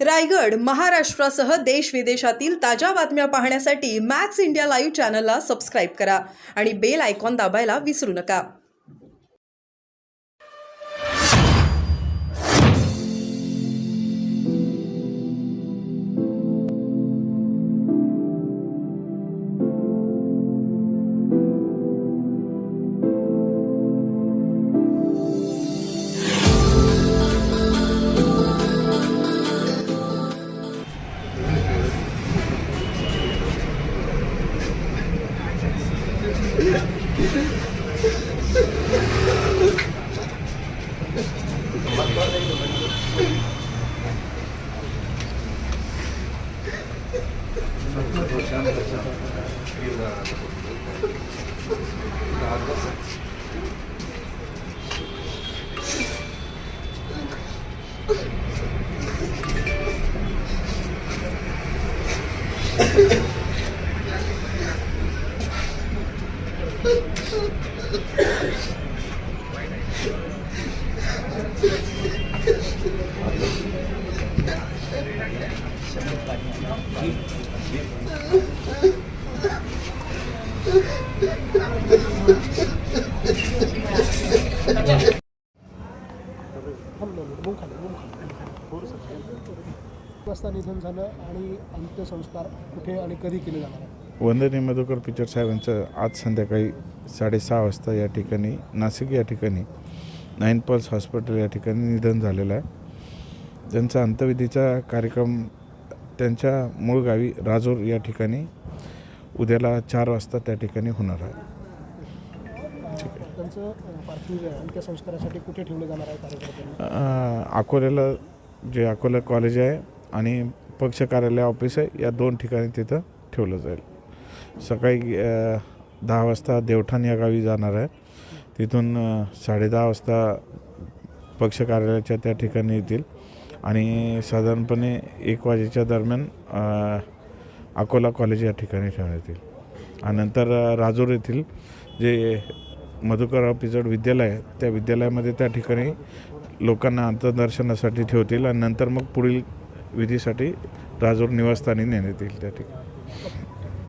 रायगड, महाराष्ट्रासह देश विदेशातील ताज्या बातम्या पाहण्यासाठी मॅक्स इंडिया लाईव्ह चॅनलला सबस्क्राईब करा आणि बेल आयकॉन दाबायला विसरू नका. वाजता निधन झालं आणि अंत्यसंस्कार कुठे आणि कधी केले जाणार आहे? वंदनीय मधुकर पिचड साहेबांचं आज संध्याकाळी 6:30 वाजता या ठिकाणी नाशिक या ठिकाणी 9 पल्स हॉस्पिटल या ठिकाणी निधन झालेलं आहे. त्यांचा अंत्यविधीचा कार्यक्रम त्यांच्या मूळ गावी राजूर या ठिकाणी उद्याला 4 वाजता त्या ठिकाणी होणार आहे. ठीक आहे. त्यांचं पार्थिव अंत्यसंस्कारासाठी कुठे ठेवलं जाणार आहे कार्यक्रम? अकोल्याला जे अकोला कॉलेज आहे आणि पक्ष कार्यालय ऑफिस आहे या 2 ठिकाणी तिथं ठेवलं जाईल. सकाळी 10 वाजता देवठाण या गावी जाणार आहे. तिथून 10:30 वाजता पक्ष कार्यालयाच्या त्या ठिकाणी येतील आणि साधारणपणे 1 वाजेच्या दरम्यान अकोला कॉलेज या ठिकाणी ठेवण्यात येईल. आणि नंतर राजूर येथील जे मधुकरराव पिचड विद्यालय आहे त्या विद्यालयामध्ये त्या ठिकाणी लोकांना अंत्यदर्शनासाठी ठेवतील आणि नंतर मग पुढील विधीसाठी राजूर निवासस्थानी नेण्यात येईल त्या ठिकाणी.